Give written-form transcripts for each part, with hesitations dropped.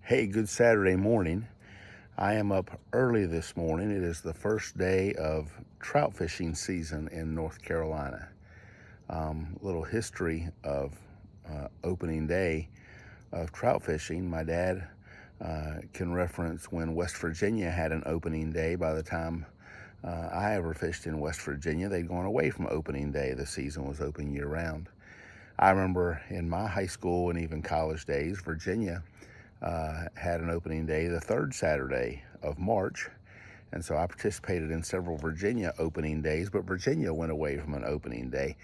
Hey, good Saturday morning. I am up early this morning. It is the first day of trout fishing season in North Carolina. Little history of opening day of trout fishing. My dad can reference when West Virginia had an opening day. By the time I ever fished in West Virginia, they'd gone away from opening day. The season was open year round. I remember in my high school and even college days, Virginia had an opening day the third Saturday of March. And so I participated in several Virginia opening days, but Virginia went away from an opening day.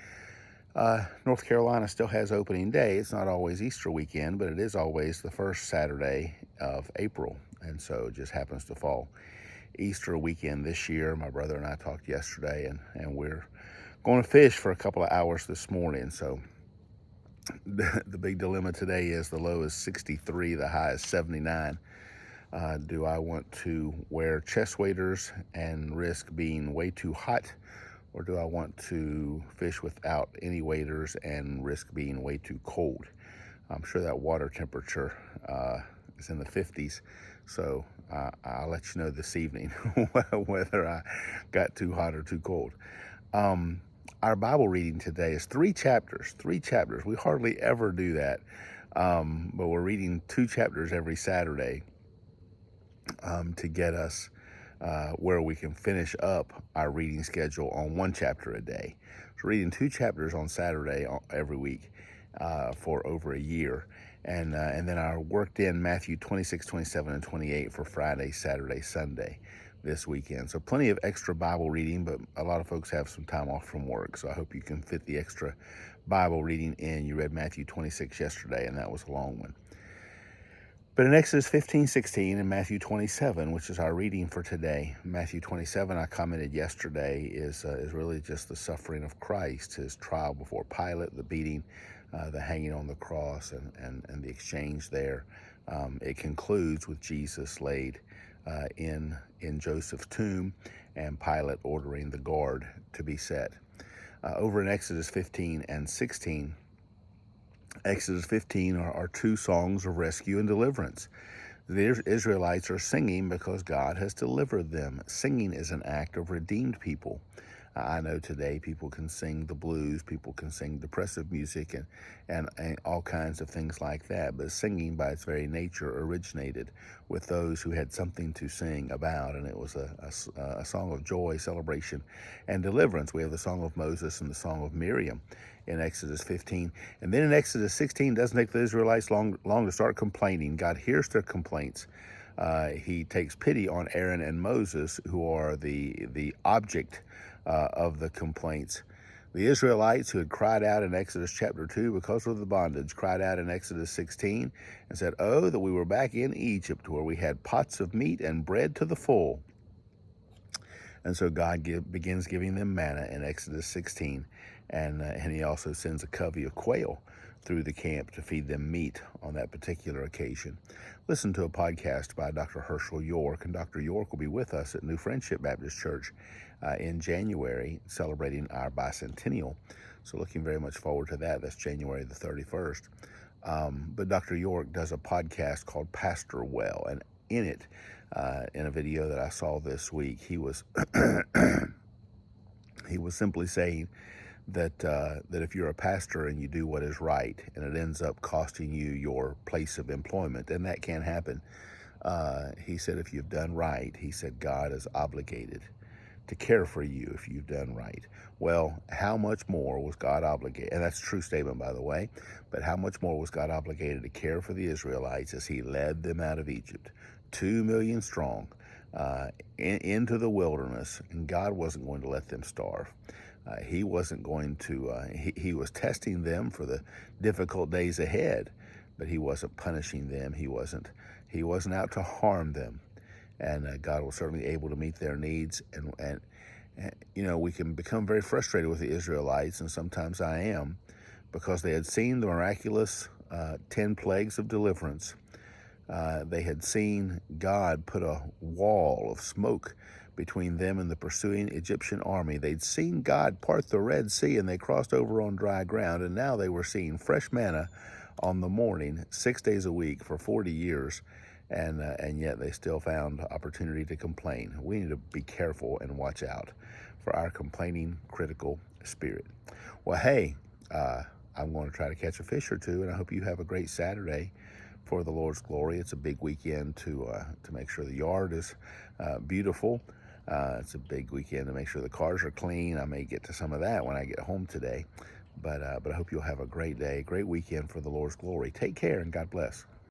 North Carolina still has opening day. It's not always Easter weekend, but it is always the first Saturday of April. And so it just happens to fall Easter weekend this year. My brother and I talked yesterday, and we're going to fish for a couple of hours this morning. So the big dilemma today is the low is 63, the high is 79. Do I want to wear chest waders and risk being way too hot, or do I want to fish without any waders and risk being way too cold? I'm sure that water temperature is in the 50s, so I'll let you know this evening whether I got too hot or too cold. Our Bible reading today is three chapters. We hardly ever do that, but we're reading two chapters every Saturday to get us where we can finish up our reading schedule on one chapter a day. So reading two chapters on Saturday every week for over a year. And then I worked in Matthew 26, 27, and 28 for Friday, Saturday, Sunday this weekend. So plenty of extra Bible reading, but a lot of folks have some time off from work. So I hope you can fit the extra Bible reading in. You read Matthew 26 yesterday, and that was a long one. But in Exodus 15, 16, and Matthew 27, which is our reading for today, Matthew 27, I commented yesterday, is really just the suffering of Christ, his trial before Pilate, the beating, the hanging on the cross, and the exchange there. It concludes with Jesus laid in Joseph's tomb and Pilate ordering the guard to be set. Over in Exodus 15 and 16, Exodus 15 are two songs of rescue and deliverance. The Israelites are singing because God has delivered them. Singing is an act of redeemed people. I know today people can sing the blues, people can sing depressive music and all kinds of things like that, but singing by its very nature originated with those who had something to sing about, and it was a song of joy, celebration, and deliverance. We have the Song of Moses and the Song of Miriam in Exodus 15. And then in Exodus 16, doesn't take the Israelites long to start complaining. God hears their complaints. He takes pity on Aaron and Moses, who are the object of the complaints. The Israelites who had cried out in Exodus chapter 2 because of the bondage cried out in Exodus 16 and said, "Oh, that we were back in Egypt where we had pots of meat and bread to the full." And so God begins giving them manna in Exodus 16, and he also sends a covey of quail through the camp to feed them meat on that particular occasion. Listen to a podcast by Dr. Herschel York, and Dr. York will be with us at New Friendship Baptist Church in January, celebrating our bicentennial. So looking very much forward to that. That's January the 31st. But Dr. York does a podcast called Pastor Well, and in it, in a video that I saw this week, he was he was simply saying that if you're a pastor and you do what is right, and it ends up costing you your place of employment, and that can happen, he said if you've done right, he said God is obligated to care for you if you've done right. Well, how much more was God obligated? And that's a true statement, by the way. But how much more was God obligated to care for the Israelites as he led them out of Egypt, 2 million strong, into the wilderness, and God wasn't going to let them starve. He wasn't going to, he was testing them for the difficult days ahead, but he wasn't punishing them. He wasn't out to harm them. And God was certainly able to meet their needs. And you know, we can become very frustrated with the Israelites, and sometimes I am, because they had seen the miraculous 10 plagues of deliverance. They had seen God put a wall of smoke between them and the pursuing Egyptian army. They'd seen God part the Red Sea, and they crossed over on dry ground, and now they were seeing fresh manna on the morning 6 days a week for 40 years, and yet they still found opportunity to complain. We need to be careful and watch out for our complaining, critical spirit. Well, hey, I'm going to try to catch a fish or two, and I hope you have a great Saturday for the Lord's glory. It's a big weekend to make sure the yard is beautiful. It's a big weekend to make sure the cars are clean. I may get to some of that when I get home today. But I hope you'll have a great day, great weekend for the Lord's glory. Take care and God bless.